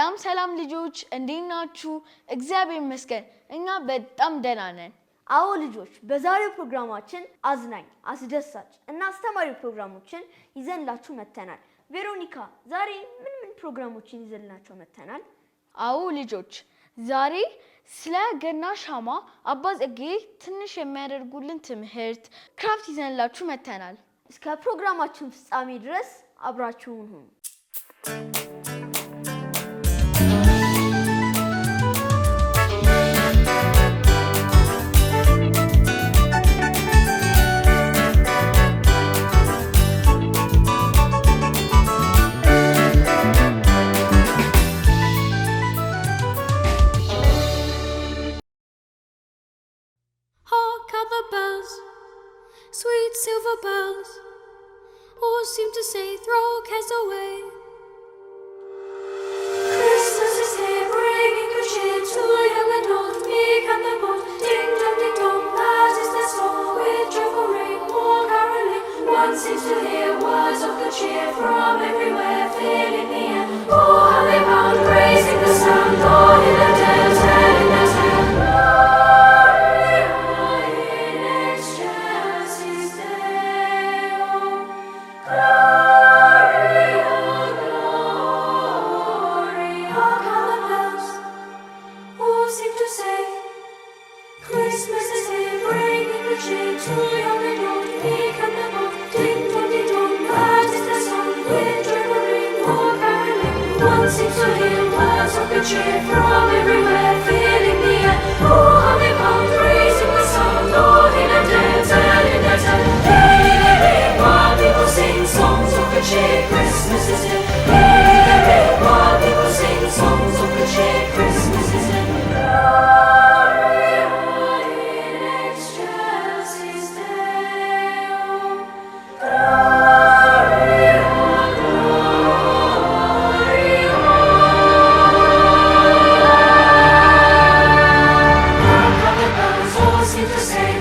ሰላም ሰላም ልጆች እንዴት ናችሁ? እግዚአብሔር ይመስገን እኛ በጣም ደህና ነን። አዎ ልጆች በዛሬው ፕሮግራማችን አዝናኝ፣ አስደሳች እና አስተማሪ ፕሮግራሞችን ይዘንላችሁ መጥተናል። ቬሮኒካ ዛሬ ምን ፕሮግራሞችን ይዘንላችሁ መጥተናል? አዎ ልጆች ዛሬ ስለ ገና ሻማ አባ ጽጌ ትንሽ የሚያደርጉልን ትምህርት ክራፍት ይዘንላችሁ መጥተናል። እስከ ፕሮግራማችን ፍጻሜ ድረስ አብራችሁን ሁኑ። Sweet silver bells, all seem to say, throw cares away. Christmas is here, bringing good cheer to young and old, meek and the bold. Ding dong, that is their song. With joyful ring, all caroling, one seems to hear words of good cheer from everywhere, filling the air. Oh, how they bound, raising the sound, all in the dale, telling their tale. Cheer from everywhere, filling the air. Oh, how they bound, raising the sound, all in a dance, telling their tale. Hey, while people sing songs of good cheer, Christmas is here. Hey, while people sing songs of good cheer, Christmas is here. Gloria in excelsis Deo. Gloria,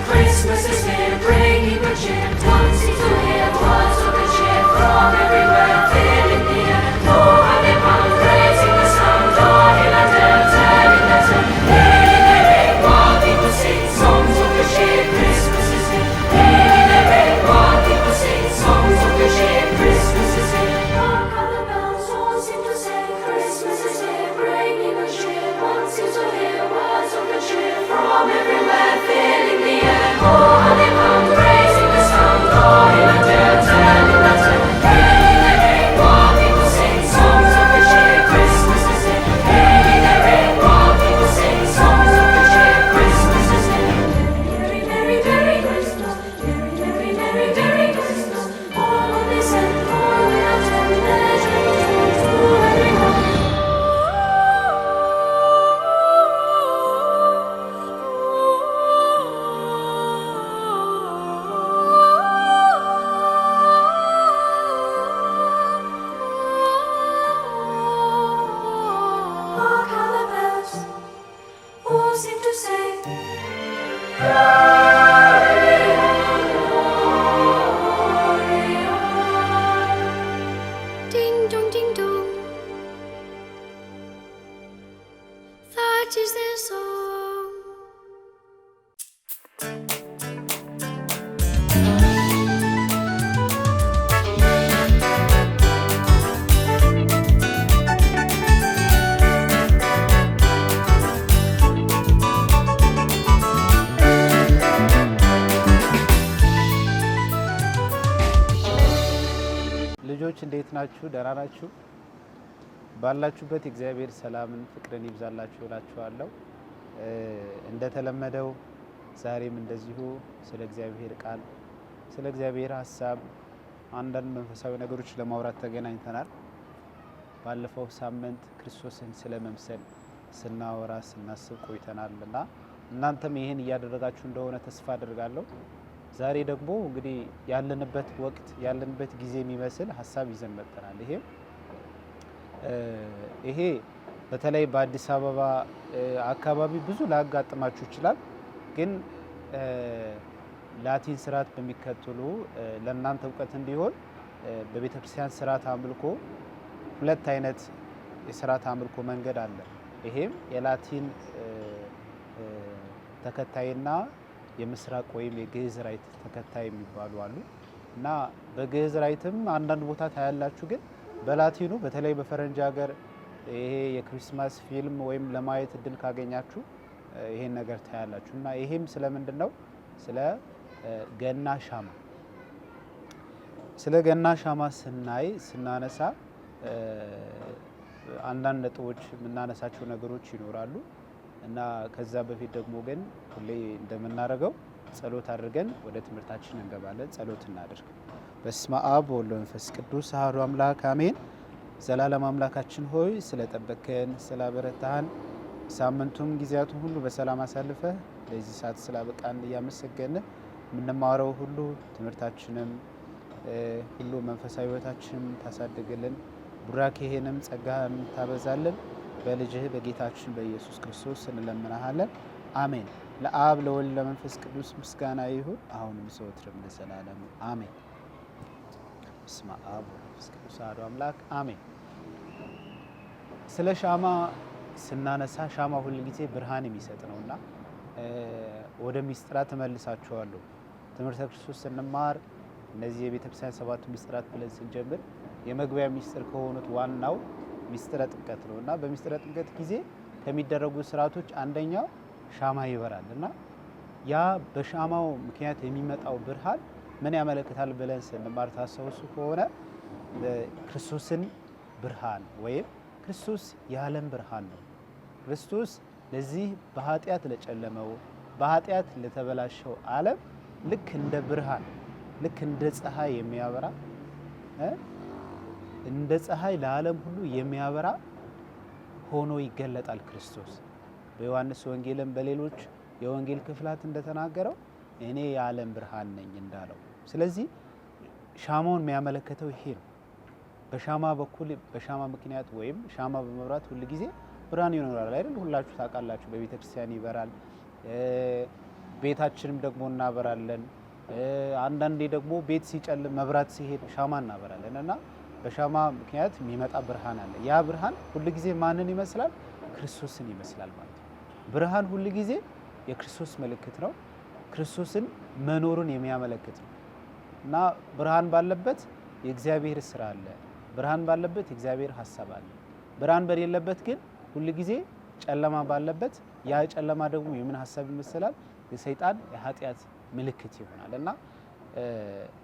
Christmas is here, bringing good cheer. One seems to hear words of good cheer from everywhere, filling the air. Oh, how they bound, raising the sound, all in a dale, telling their tale. Hey, while people sing songs of good cheer, Christmas is here. Hey, while people sing songs of good cheer, Christmas is here. Hark how the bells all seem to say, Christmas is here, bringing good cheer. One seems to hear words of good cheer from everywhere, filling the air. Oh, how they bound, raising the sound, all in a dale, telling their tale. Hey, while people sing songs of good cheer, Christmas is here. Hey, while people sing songs of good cheer, Christmas is here. Merry, merry, merry Christmas, merry, merry, merry, merry Christmas. All on this and all without end, measure to everyone. Hark how the bells all seem to say, Gloria, Gloria. Ding dong, that is their song. ልጆች እንዴት ናችሁ? ደህና ናችሁ? ባላችሁበት እግዚአብሔር ሰላምን ፍቅርን ይብዛላችሁ እላችኋለሁ። እንደተለመደው ዛሬም እንደዚሁ ስለ እግዚአብሔር ቃል ስለ እግዚአብሔር ሐሳብ አንዳንድ መንፈሳዊ ነገሮች ለማውራት ተገናኝተናል። ባለፈው ሳምንት ክርስቶስን ስለመምሰል ስናወራ ስናስብ ቆይተናልና እናንተም ይሄን እያደረጋችሁ እንደሆነ ተስፋ አደርጋለሁ። ዛሬ ደግሞ እንግዲህ ያለንበት ወቅት ያለንበት ጊዜ የሚመስል ሐሳብ ይዘን መጥተናል። ይሄ በተለይ በአዲስ አበባ አካባቢ ብዙ ላጋጥማችሁ ይችላል። ግን ላቲን ስርዓት በሚከተሉ ለእናንተ እውቀት እንዲሆን በቤተክርስቲያን ስርዓት አምልኮ ሁለት አይነት የሥርዓተ አምልኮ መንገድ አለ። ይሄም የላቲን ተከታይና የምስራቅ ወይም የግዕዝ ራይት ተከታይ የሚባሉ አሉ እና በግዕዝ ራይትም አንዳንድ ቦታ ታያላችሁ። ግን በላቲኑ በተለይ በፈረንጅ ሀገር ይሄ የክሪስማስ ፊልም ወይም ለማየት እድል ካገኛችሁ ይሄን ነገር ታያላችሁ እና ይሄም ስለምንድን ነው? ስለ ገና ሻማ ስለ ገና ሻማ ስናነሳ አንዳንድ ነጥቦች የምናነሳቸው ነገሮች ይኖራሉ እና ከዛ በፊት ደግሞ ግን ሁሌ እንደምናደርገው ጸሎት አድርገን ወደ ትምህርታችን እንገባለን። ጸሎት እናድርግ። በስመ አብ ወወልድ ወመንፈስ ቅዱስ አሐዱ አምላክ አሜን። ዘላለም አምላካችን ሆይ ስለጠበቅከን፣ ስላበረታህን፣ ሳምንቱም ጊዜያቱን ሁሉ በሰላም አሳልፈህ ለዚህ ሰዓት ስላበቃን እያመሰገንን የምንማረው ሁሉ ትምህርታችንም ሁሉ መንፈሳዊ ሕይወታችንም ታሳድግልን፣ ቡራኬህንም ጸጋህን ታበዛልን በልጅህ በጌታችን በኢየሱስ ክርስቶስ እንለምናሃለን። አሜን። ለአብ ለወልድ ለመንፈስ ቅዱስ ምስጋና ይሁን አሁንም ዘወትርም ለዘላለም አሜን። በስመ አብ ወመንፈስ ቅዱስ አሐዱ አምላክ አሜን። ስለ ሻማ ስናነሳ ሻማ ሁል ጊዜ ብርሃን የሚሰጥ ነውና ወደ ሚስጥራት እመልሳችኋለሁ። ትምህርተ ክርስቶስ ስንማር እነዚህ የቤተክርስቲያን ሰባቱ ሚስጥራት ብለን ስንጀምር የመግቢያ ሚስጥር ከሆኑት ዋናው ሚስጥረ ጥምቀት ነው እና በሚስጥረ ጥምቀት ጊዜ ከሚደረጉ ስርዓቶች አንደኛው ሻማ ይበራል እና ያ በሻማው ምክንያት የሚመጣው ብርሃን ምን ያመለክታል ብለን ስንማር ታስታውሱ ከሆነ ክርስቶስን ብርሃን ወይም ክርስቶስ የዓለም ብርሃን ነው። ክርስቶስ ለዚህ በኃጢአት ለጨለመው በኃጢአት ለተበላሸው ዓለም ልክ እንደ ብርሃን ልክ እንደ ፀሐይ የሚያበራ እንደ ፀሐይ ለዓለም ሁሉ የሚያበራ ሆኖ ይገለጣል ክርስቶስ። በዮሐንስ ወንጌልም በሌሎች የወንጌል ክፍላት እንደተናገረው እኔ የዓለም ብርሃን ነኝ እንዳለው። ስለዚህ ሻማውን የሚያመለክተው ይሄ ነው። በሻማ በኩል በሻማ ምክንያት ወይም ሻማ በመብራት ሁል ጊዜ ብርሃን ይኖራል አይደል? ሁላችሁ ታውቃላችሁ። በቤተ ክርስቲያን ይበራል፣ ቤታችንም ደግሞ እናበራለን። አንዳንዴ ደግሞ ቤት ሲጨልም መብራት ሲሄድ ሻማ እናበራለን እና በሻማ ምክንያት የሚመጣ ብርሃን አለ። ያ ብርሃን ሁል ጊዜ ማንን ይመስላል? ክርስቶስን ይመስላል ማለት ነው። ብርሃን ሁል ጊዜ የክርስቶስ ምልክት ነው። ክርስቶስን መኖሩን የሚያመለክት ነው እና ብርሃን ባለበት የእግዚአብሔር ስራ አለ። ብርሃን ባለበት የእግዚአብሔር ሀሳብ አለ። ብርሃን በሌለበት ግን ሁል ጊዜ ጨለማ ባለበት ያ ጨለማ ደግሞ የምን ሀሳብ ይመስላል? የሰይጣን የኃጢአት ምልክት ይሆናል እና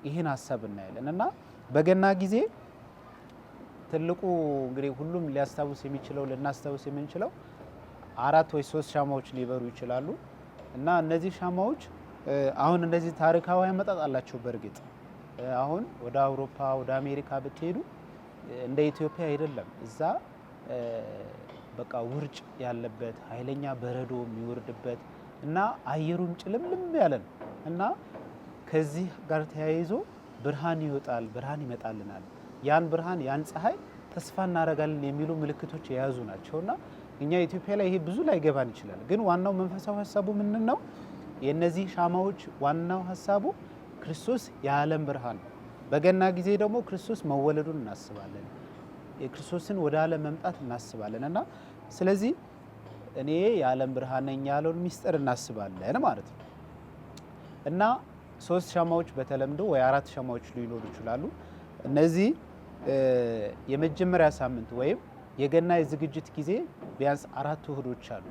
ይህን ሀሳብ እናያለን እና በገና ጊዜ ትልቁ እንግዲህ ሁሉም ሊያስታውስ የሚችለው ልናስታውስ የምንችለው 4 ወይ 3 ሻማዎች ሊበሩ ይችላሉ እና እነዚህ ሻማዎች አሁን እንደዚህ ታሪካዊ አመጣጥ አላቸው። በእርግጥ አሁን ወደ አውሮፓ ወደ አሜሪካ ብትሄዱ እንደ ኢትዮጵያ አይደለም። እዛ በቃ ውርጭ ያለበት ኃይለኛ በረዶ የሚወርድበት እና አየሩም ጭልምልም ያለ ነው እና ከዚህ ጋር ተያይዞ ብርሃን ይወጣል፣ ብርሃን ይመጣልናል። ያን ብርሃን ያን ፀሐይ ተስፋ እናደርጋለን የሚሉ ምልክቶች የያዙ ናቸውና እኛ ኢትዮጵያ ላይ ይሄ ብዙ ላይ ገባን ይችላል። ግን ዋናው መንፈሳዊ ሀሳቡ ምንድን ነው? የነዚህ ሻማዎች ዋናው ሀሳቡ ክርስቶስ የዓለም ብርሃን ነው። በገና ጊዜ ደግሞ ክርስቶስ መወለዱን እናስባለን። የክርስቶስን ወደ ዓለም መምጣት እናስባለን እና ስለዚህ እኔ የዓለም ብርሃን ነኝ ያለውን ሚስጥር እናስባለን ማለት ነው እና 3 ሻማዎች በተለምዶ ወይ 4 ሻማዎች ሊኖሩ ይችላሉ። እነዚህ የመጀመሪያ ሳምንት ወይም የገና የዝግጅት ጊዜ ቢያንስ 4 እሁዶች አሉ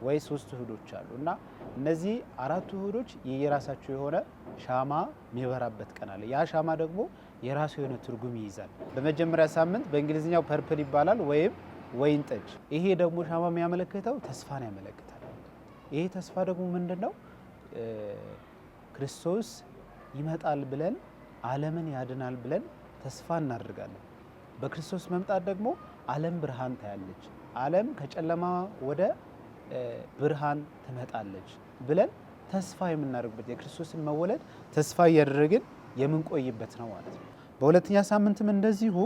ወይ 3 እሁዶች አሉ እና እነዚህ 4 እሁዶች የየራሳቸው የሆነ ሻማ የሚበራበት ቀን አለ። ያ ሻማ ደግሞ የራሱ የሆነ ትርጉም ይይዛል። በመጀመሪያ ሳምንት በእንግሊዝኛው ፐርፕል ይባላል ወይም ወይን ጠጅ። ይሄ ደግሞ ሻማ የሚያመለክተው ተስፋን ያመለክታል። ይሄ ተስፋ ደግሞ ምንድነው? ክርስቶስ ይመጣል ብለን ዓለምን ያድናል ብለን ተስፋ እናደርጋለን። በክርስቶስ መምጣት ደግሞ ዓለም ብርሃን ታያለች፣ ዓለም ከጨለማ ወደ ብርሃን ትመጣለች ብለን ተስፋ የምናደርግበት የክርስቶስን መወለድ ተስፋ እያደረግን የምንቆይበት ነው ማለት ነው። በሁለተኛ ሳምንትም እንደዚሁ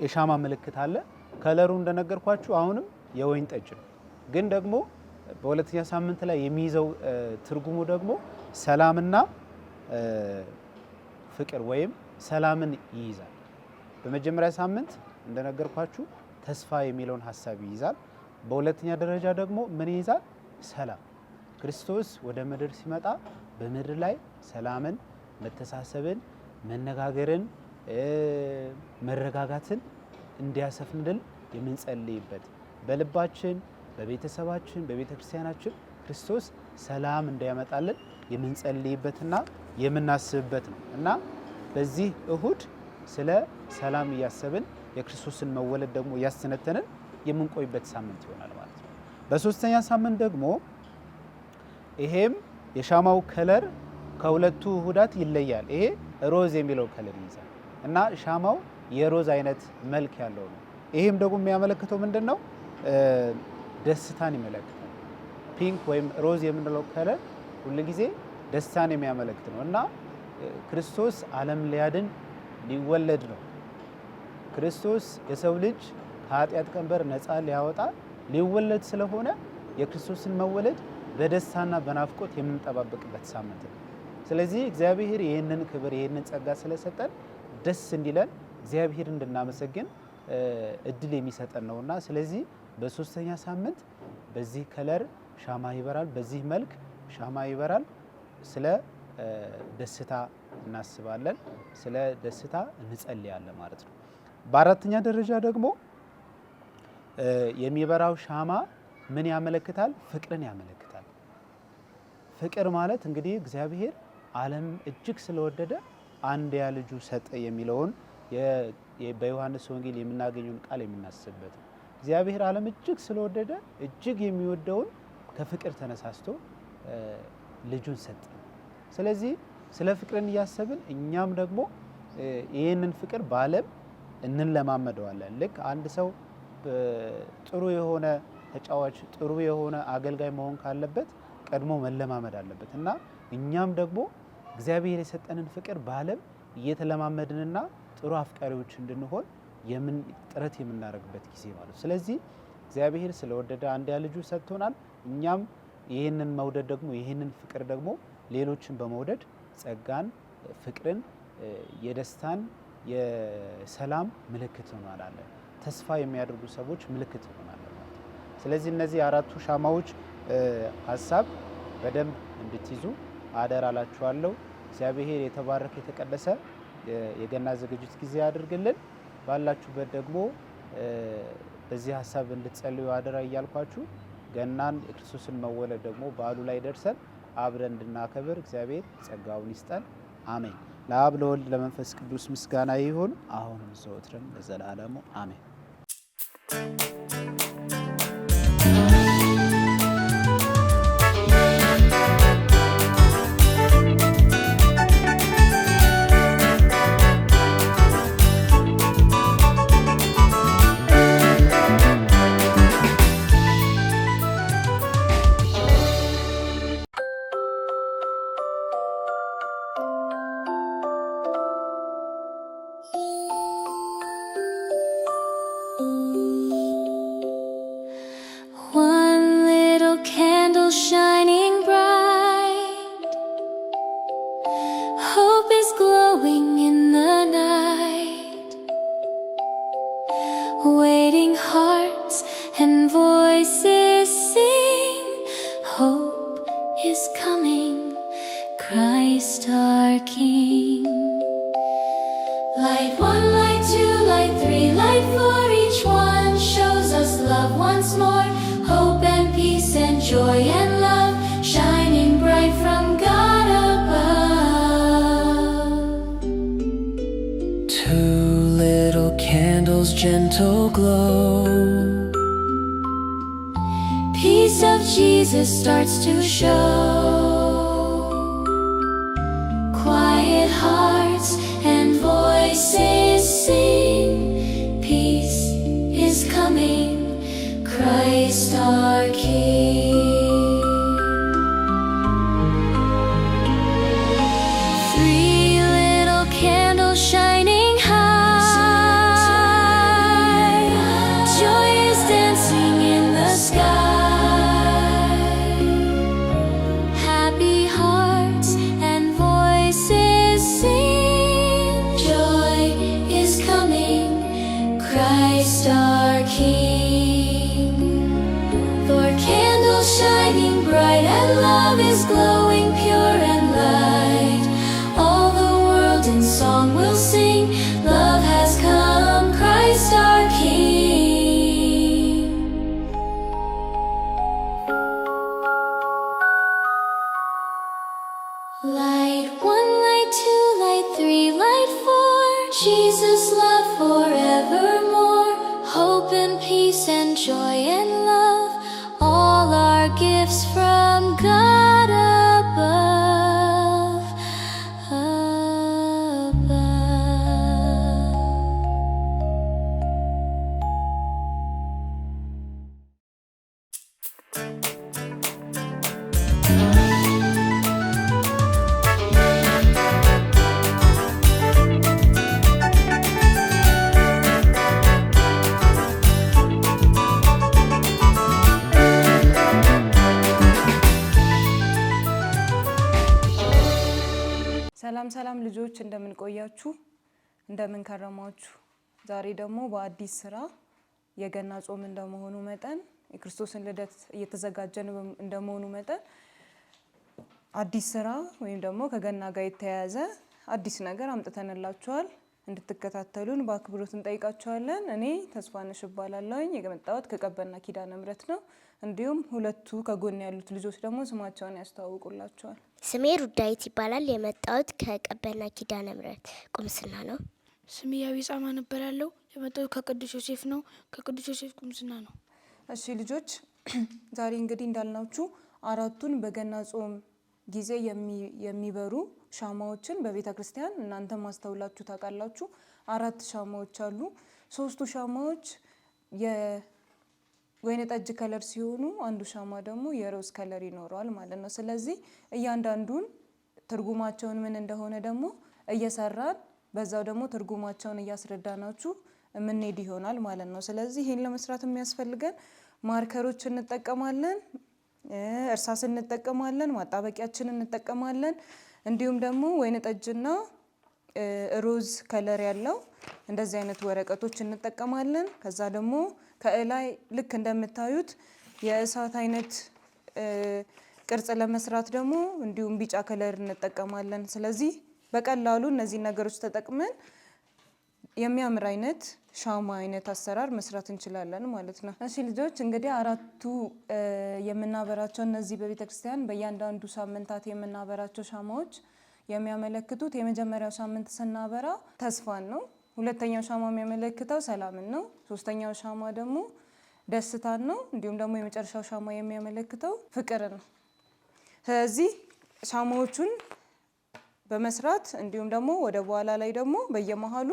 የሻማ ምልክት አለ። ከለሩ እንደነገርኳችሁ አሁንም የወይን ጠጅ ነው። ግን ደግሞ በሁለተኛ ሳምንት ላይ የሚይዘው ትርጉሙ ደግሞ ሰላምና ፍቅር ወይም ሰላምን ይይዛል። በመጀመሪያ ሳምንት እንደነገርኳችሁ ተስፋ የሚለውን ሐሳብ ይይዛል። በሁለተኛ ደረጃ ደግሞ ምን ይይዛል? ሰላም። ክርስቶስ ወደ ምድር ሲመጣ በምድር ላይ ሰላምን፣ መተሳሰብን፣ መነጋገርን፣ መረጋጋትን እንዲያሰፍንልን የምንጸልይበት በልባችን፣ በቤተሰባችን፣ በቤተክርስቲያናችን ክርስቶስ ሰላም እንዲያመጣልን የምንጸልይበትና የምናስብበት ነው እና በዚህ እሁድ ስለ ሰላም እያሰብን የክርስቶስን መወለድ ደግሞ እያስተነተንን የምንቆይበት ሳምንት ይሆናል ማለት ነው። በሶስተኛ ሳምንት ደግሞ ይሄም የሻማው ከለር ከሁለቱ እሁዳት ይለያል። ይሄ ሮዝ የሚለው ከለር ይይዛል እና ሻማው የሮዝ አይነት መልክ ያለው ነው። ይሄም ደግሞ የሚያመለክተው ምንድነው? ደስታን ይመለክታል። ፒንክ ወይም ሮዝ የምንለው ከለር ሁልጊዜ ደስታን የሚያመለክት ነው እና ክርስቶስ ዓለም ሊያድን ሊወለድ ነው። ክርስቶስ የሰው ልጅ ከኃጢአት ቀንበር ነፃ ሊያወጣ ሊወለድ ስለሆነ የክርስቶስን መወለድ በደስታና በናፍቆት የምንጠባበቅበት ሳምንት ነው። ስለዚህ እግዚአብሔር ይህንን ክብር ይህንን ጸጋ ስለሰጠን ደስ እንዲለን እግዚአብሔር እንድናመሰግን እድል የሚሰጠን ነውና ስለዚህ በሶስተኛ ሳምንት በዚህ ከለር ሻማ ይበራል፣ በዚህ መልክ ሻማ ይበራል። ስለ ደስታ እናስባለን፣ ስለ ደስታ እንጸልያለን ማለት ነው። በአራተኛ ደረጃ ደግሞ የሚበራው ሻማ ምን ያመለክታል? ፍቅርን ያመለክታል። ፍቅር ማለት እንግዲህ እግዚአብሔር ዓለም እጅግ ስለወደደ አንድያ ልጁ ሰጠ የሚለውን በዮሐንስ ወንጌል የምናገኘውን ቃል የምናስብበት ነው። እግዚአብሔር ዓለም እጅግ ስለወደደ እጅግ የሚወደውን ከፍቅር ተነሳስቶ ልጁን ሰጠ። ስለዚህ ስለ ፍቅርን እያሰብን እኛም ደግሞ ይህንን ፍቅር በዓለም እንለማመደዋለን። ልክ አንድ ሰው ጥሩ የሆነ ተጫዋች፣ ጥሩ የሆነ አገልጋይ መሆን ካለበት ቀድሞ መለማመድ አለበት እና እኛም ደግሞ እግዚአብሔር የሰጠንን ፍቅር በዓለም እየተለማመድንና ጥሩ አፍቃሪዎች እንድንሆን ጥረት የምናደርግበት ጊዜ ማለት። ስለዚህ እግዚአብሔር ስለወደደ አንድያ ልጁ ሰጥቶናል። እኛም ይህንን መውደድ ደግሞ ይህንን ፍቅር ደግሞ ሌሎችን በመውደድ ጸጋን፣ ፍቅርን፣ የደስታን፣ የሰላም ምልክት እንሆናለን። ተስፋ የሚያደርጉ ሰዎች ምልክት እንሆናለን ማለት ነው። ስለዚህ እነዚህ አራቱ ሻማዎች ሀሳብ በደንብ እንድትይዙ አደራ እላችኋለሁ። እግዚአብሔር የተባረከ የተቀደሰ የገና ዝግጅት ጊዜ ያድርግልን። ባላችሁበት ደግሞ በዚህ ሀሳብ እንድትጸልዩ አደራ እያልኳችሁ ገናን የክርስቶስን መወለድ ደግሞ በዓሉ ላይ ደርሰን አብረን እንድናከብር እግዚአብሔር ጸጋውን ይስጠን። አሜን። ለአብ ለወልድ ለመንፈስ ቅዱስ ምስጋና ይሁን አሁንም ዘወትርም ለዘላለሙ አሜን። Waiting hearts and voices sing, hope is coming, Christ our King. Light 1, light 2, light 3, light 4, each one shows us love once more, hope and peace and joy and love, shining bright from God above. 2 little candles, gentle glow. Peace of Jesus starts to show. Quiet hearts and voices sing, peace is coming, Christ our King. 3 little candles shining high, joy is dancing in the sky. Jesus' love forevermore, hope and peace and joy and love, all our gifts from God above. ሰላም ልጆች እንደምን ቆያችሁ? እንደምን ከረማችሁ? ዛሬ ደግሞ በአዲስ ስራ የገና ጾም እንደመሆኑ መጠን የክርስቶስን ልደት እየተዘጋጀን እንደመሆኑ መጠን አዲስ ስራ ወይም ደግሞ ከገና ጋር የተያያዘ አዲስ ነገር አምጥተንላችኋል። እንድትከታተሉን በአክብሮት እንጠይቃችኋለን። እኔ ተስፋነሽ እባላለሁኝ። የመጣሁት ከቀበና ኪዳነ ምሕረት ነው። እንዲሁም ሁለቱ ከጎን ያሉት ልጆች ደግሞ ስማቸውን ያስተዋውቁላችኋል። ስሜ ሩዳይት ይባላል። የመጣሁት ከቀበና ኪዳነ ምሕረት ቁምስና ነው። ስሜ ያቢጻማ እባላለሁ። የመጣሁት ከቅዱስ ዮሴፍ ነው። ከቅዱስ ዮሴፍ ቁምስና ነው። እሺ ልጆች፣ ዛሬ እንግዲህ እንዳልናችሁ አራቱን በገና ጾም ጊዜ የሚበሩ ሻማዎችን በቤተ ክርስቲያን እናንተ ማስተውላችሁ ታውቃላችሁ። 4 ሻማዎች አሉ። 3ቱ ሻማዎች የወይነ ጠጅ ከለር ሲሆኑ አንዱ ሻማ ደግሞ የሮዝ ከለር ይኖረዋል ማለት ነው። ስለዚህ እያንዳንዱን ትርጉማቸውን ምን እንደሆነ ደግሞ እየሰራን በዛው ደግሞ ትርጉማቸውን እያስረዳናችሁ የምንሄድ ይሆናል ማለት ነው። ስለዚህ ይሄን ለመስራት የሚያስፈልገን ማርከሮች እንጠቀማለን፣ እርሳስ እንጠቀማለን፣ ማጣበቂያችንን እንጠቀማለን። እንዲሁም ደግሞ ወይነ ጠጅና ሮዝ ከለር ያለው እንደዚህ አይነት ወረቀቶች እንጠቀማለን። ከዛ ደግሞ ከላይ ልክ እንደምታዩት የእሳት አይነት ቅርጽ ለመስራት ደግሞ እንዲሁም ቢጫ ከለር እንጠቀማለን። ስለዚህ በቀላሉ እነዚህ ነገሮች ተጠቅመን የሚያምር አይነት ሻማ አይነት አሰራር መስራት እንችላለን ማለት ነው። እሺ ልጆች፣ እንግዲህ አራቱ የምናበራቸው እነዚህ በቤተክርስቲያን በእያንዳንዱ ሳምንታት የምናበራቸው ሻማዎች የሚያመለክቱት የመጀመሪያው ሳምንት ስናበራ ተስፋን ነው። ሁለተኛው ሻማ የሚያመለክተው ሰላምን ነው። ሶስተኛው ሻማ ደግሞ ደስታን ነው። እንዲሁም ደግሞ የመጨረሻው ሻማ የሚያመለክተው ፍቅርን ነው። ስለዚህ ሻማዎቹን በመስራት እንዲሁም ደግሞ ወደ በኋላ ላይ ደግሞ በየመሃሉ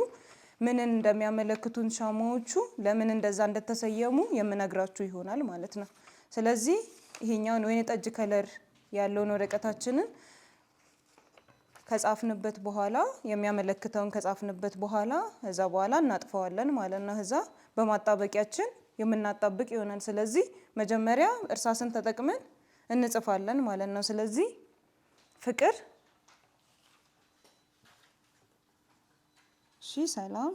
ምንን እንደሚያመለክቱን ሻማዎቹ ለምን እንደዛ እንደተሰየሙ የምነግራችሁ ይሆናል ማለት ነው። ስለዚህ ይሄኛውን ወይነ ጠጅ ከለር ያለውን ወረቀታችንን ከጻፍንበት በኋላ የሚያመለክተውን ከጻፍንበት በኋላ እዛ በኋላ እናጥፈዋለን ማለት ነው። እዛ በማጣበቂያችን የምናጣብቅ ይሆናል። ስለዚህ መጀመሪያ እርሳስን ተጠቅመን እንጽፋለን ማለት ነው። ስለዚህ ፍቅር፣ እሺ፣ ሰላም፣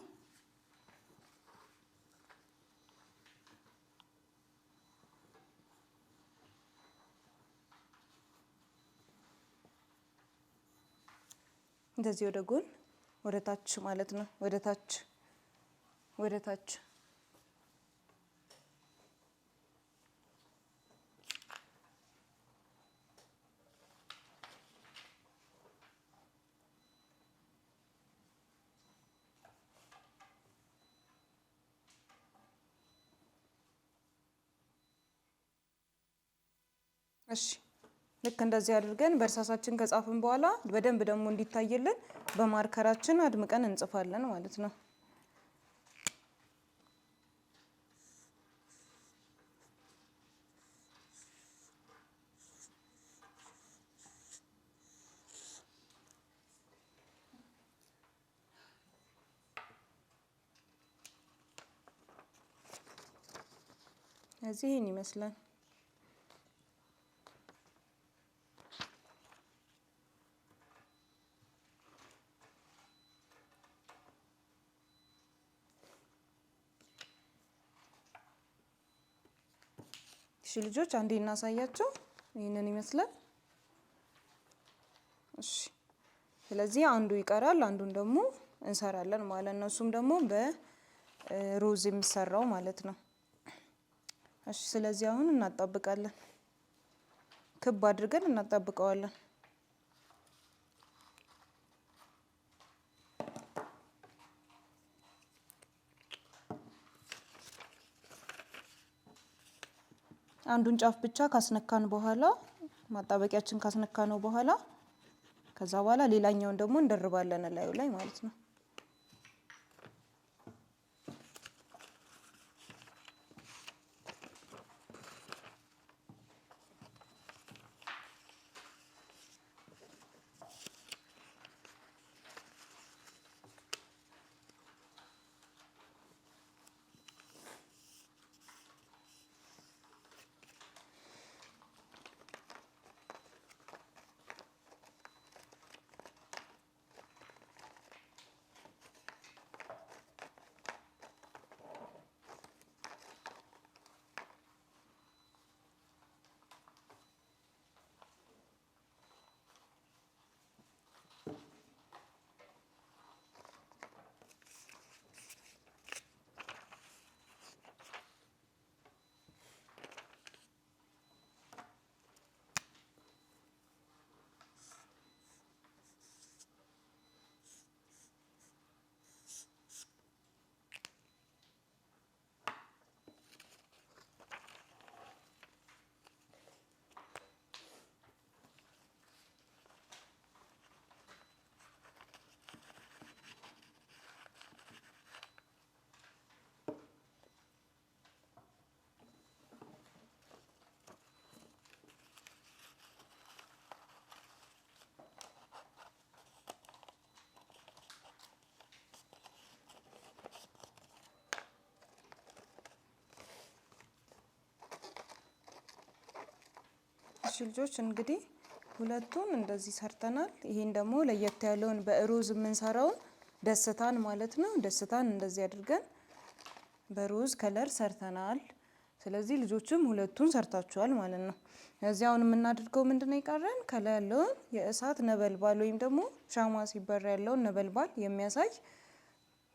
እንደዚህ ወደ ጎን ወደ ታች ማለት ነው። ወደ ታች ወደ ታች እሺ፣ ልክ እንደዚህ አድርገን በእርሳሳችን ከጻፍን በኋላ በደንብ ደግሞ እንዲታይልን በማርከራችን አድምቀን እንጽፋለን ማለት ነው። እዚህ ይህን ይመስላል። እሺ ልጆች፣ አንዴ እናሳያቸው። ይህንን ይመስላል። እሺ፣ ስለዚህ አንዱ ይቀራል፣ አንዱን ደግሞ እንሰራለን ማለት ነው። እሱም ደግሞ በሮዝ የሚሰራው ማለት ነው። እሺ፣ ስለዚህ አሁን እናጣብቃለን። ክብ አድርገን እናጣብቀዋለን። አንዱን ጫፍ ብቻ ካስነካን በኋላ ማጣበቂያችን ካስነካነው በኋላ ከዛ በኋላ ሌላኛውን ደግሞ እንደርባለን ላዩ ላይ ማለት ነው። እሺ ልጆች እንግዲህ ሁለቱን እንደዚህ ሰርተናል። ይሄን ደግሞ ለየት ያለውን በሮዝ የምንሰራውን ደስታን ማለት ነው። ደስታን እንደዚህ አድርገን በሮዝ ከለር ሰርተናል። ስለዚህ ልጆችም ሁለቱን ሰርታችኋል ማለት ነው። እዚህ አሁን የምናደርገው ምንድነው ይቀረን? ከላይ ያለውን የእሳት ነበልባል ወይም ደግሞ ሻማ ሲበራ ያለውን ነበልባል የሚያሳይ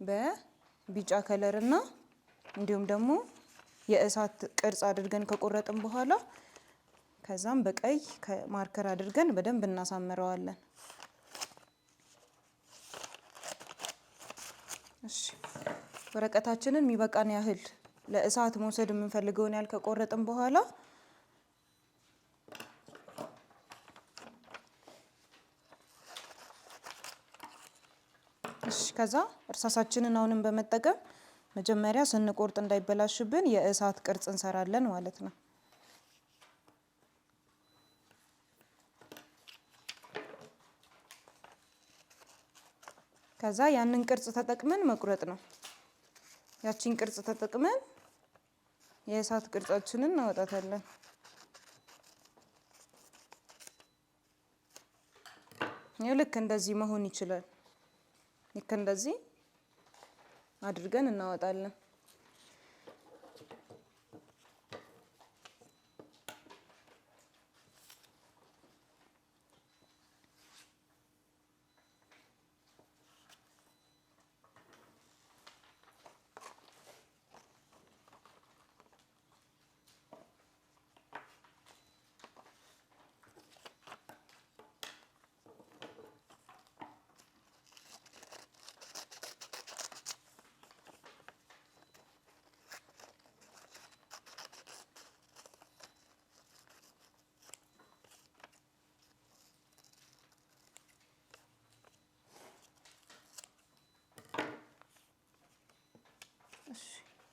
በቢጫ ከለር እና እንዲሁም ደግሞ የእሳት ቅርጽ አድርገን ከቆረጥን በኋላ ከዛም በቀይ ማርከር አድርገን በደንብ እናሳምረዋለን። እሺ ወረቀታችንን የሚበቃን ያህል ለእሳት መውሰድ የምንፈልገውን ያህል ከቆረጥን በኋላ እሺ ከዛ እርሳሳችንን አሁንም በመጠቀም መጀመሪያ ስንቆርጥ እንዳይበላሽብን የእሳት ቅርጽ እንሰራለን ማለት ነው። ከዛ ያንን ቅርጽ ተጠቅመን መቁረጥ ነው። ያቺን ቅርጽ ተጠቅመን የእሳት ቅርጻችንን እናወጣታለን። ልክ እንደዚህ መሆን ይችላል። ልክ እንደዚህ አድርገን እናወጣለን።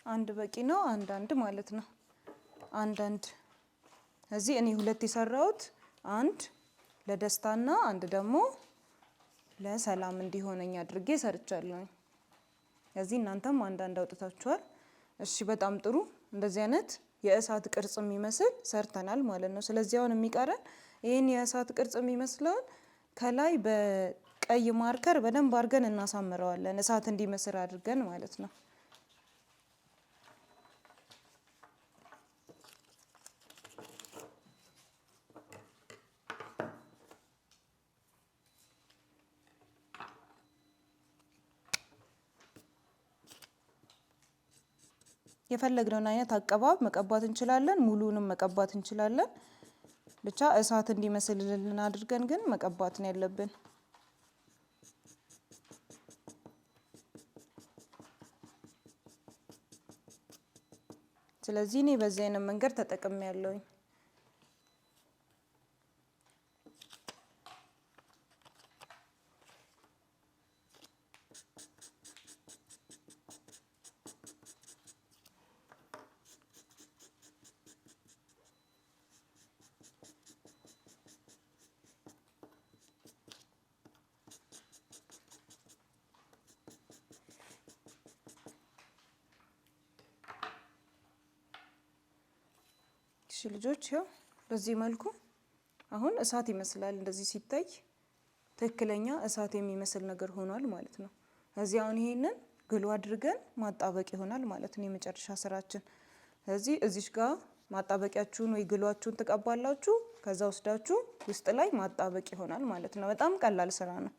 አንድ በቂ ነው። አንድ ማለት ነው። አንድ እዚህ እኔ ሁለት የሰራሁት አንድ ለደስታና አንድ ደግሞ ለሰላም እንዲሆነኝ አድርጌ ሰርቻለሁ። እዚህ እናንተም አንድ አውጥታችኋል። እሺ በጣም ጥሩ። እንደዚህ አይነት የእሳት ቅርጽ የሚመስል ሰርተናል ማለት ነው። ስለዚህ አሁን የሚቀረን ይሄን የእሳት ቅርጽ የሚመስለውን ከላይ በቀይ ማርከር በደንብ አድርገን እናሳምረዋለን። እሳት እንዲመስል አድርገን ማለት ነው። የፈለግነውን አይነት አቀባብ መቀባት እንችላለን። ሙሉንም መቀባት እንችላለን። ብቻ እሳት እንዲመስልልን አድርገን ግን መቀባት ነው ያለብን። ስለዚህ እኔ በዚህ አይነት መንገድ ተጠቅሜያለሁኝ። እሺ ልጆች ያው በዚህ መልኩ አሁን እሳት ይመስላል እንደዚህ ሲታይ ትክክለኛ እሳት የሚመስል ነገር ሆኗል ማለት ነው። እዚህ አሁን ይሄንን ግሉ አድርገን ማጣበቅ ይሆናል ማለት ነው የመጨረሻ ስራችን። ስለዚህ እዚሽ ጋር ማጣበቂያችሁን ወይ ግሏችሁን ትቀባላችሁ ከዛ ወስዳችሁ ውስጥ ላይ ማጣበቅ ይሆናል ማለት ነው። በጣም ቀላል ስራ ነው።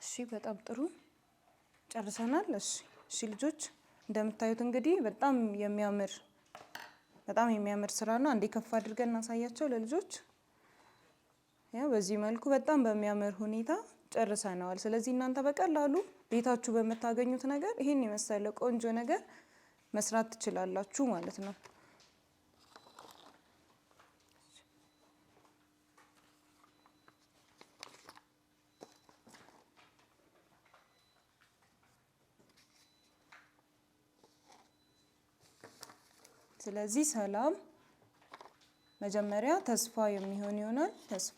እሺ በጣም ጥሩ ጨርሰናል። እሺ ልጆች እንደምታዩት እንግዲህ በጣም የሚያምር ስራ ነው። አንዴ ከፍ አድርገን እናሳያቸው ለልጆች። ያው በዚህ መልኩ በጣም በሚያምር ሁኔታ ጨርሰናል። ስለዚህ እናንተ በቀላሉ ቤታችሁ በመታገኙት ነገር ይሄን የመሰለ ቆንጆ ነገር መስራት ትችላላችሁ ማለት ነው። ስለዚህ ሰላም መጀመሪያ ተስፋ የሚሆን ይሆናል። ተስፋ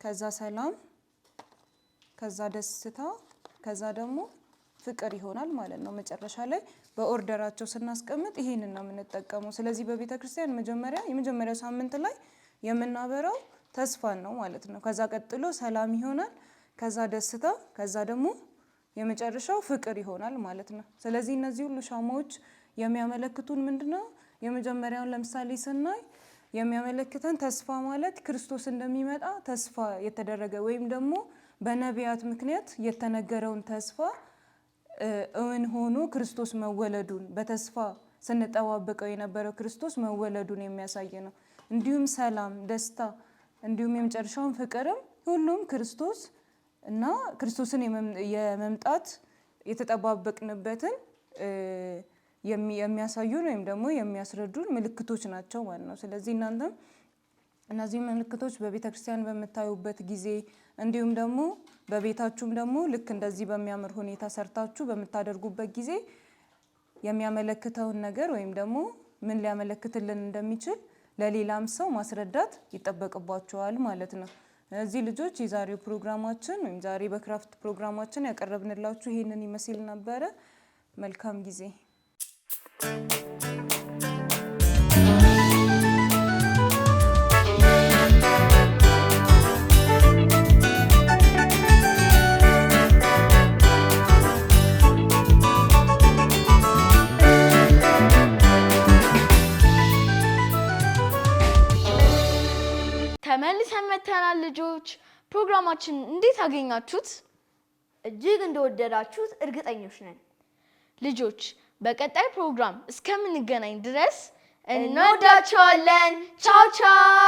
ከዛ ሰላም ከዛ ደስታ ከዛ ደግሞ ፍቅር ይሆናል ማለት ነው። መጨረሻ ላይ በኦርደራቸው ስናስቀምጥ ይሄንን ነው የምንጠቀመው። ስለዚህ በቤተክርስቲያን የመጀመሪያው ሳምንት ላይ የምናበራው ተስፋን ነው ማለት ነው። ከዛ ቀጥሎ ሰላም ይሆናል፣ ከዛ ደስታ፣ ከዛ ደግሞ የመጨረሻው ፍቅር ይሆናል ማለት ነው። ስለዚህ እነዚህ ሁሉ ሻማዎች የሚያመለክቱን ምንድነው? የመጀመሪያውን ለምሳሌ ስናይ የሚያመለክተን ተስፋ ማለት ክርስቶስ እንደሚመጣ ተስፋ የተደረገ ወይም ደግሞ በነቢያት ምክንያት የተነገረውን ተስፋ እውን ሆኖ ክርስቶስ መወለዱን በተስፋ ስንጠባበቀው የነበረው ክርስቶስ መወለዱን የሚያሳይ ነው። እንዲሁም ሰላም፣ ደስታ እንዲሁም የመጨረሻውን ፍቅርም ሁሉም ክርስቶስ እና ክርስቶስን የመምጣት የተጠባበቅንበትን የሚያሳዩን ወይም ደግሞ የሚያስረዱን ምልክቶች ናቸው ማለት ነው። ስለዚህ እናንተም እነዚህ ምልክቶች በቤተክርስቲያን በምታዩበት ጊዜ እንዲሁም ደግሞ በቤታችሁም ደግሞ ልክ እንደዚህ በሚያምር ሁኔታ ሰርታችሁ በምታደርጉበት ጊዜ የሚያመለክተውን ነገር ወይም ደግሞ ምን ሊያመለክትልን እንደሚችል ለሌላም ሰው ማስረዳት ይጠበቅባችኋል ማለት ነው። እዚህ ልጆች የዛሬው ፕሮግራማችን ወይም ዛሬ በክራፍት ፕሮግራማችን ያቀረብንላችሁ ይሄንን ይመስል ነበረ። መልካም ጊዜ። ተመልሰን መተናል ልጆች። ፕሮግራማችን እንዴት አገኛችሁት? እጅግ እንደወደዳችሁት እርግጠኞች ነን። ልጆች በቀጣይ ፕሮግራም እስከምንገናኝ ድረስ እንወዳችኋለን። ቻው ቻው።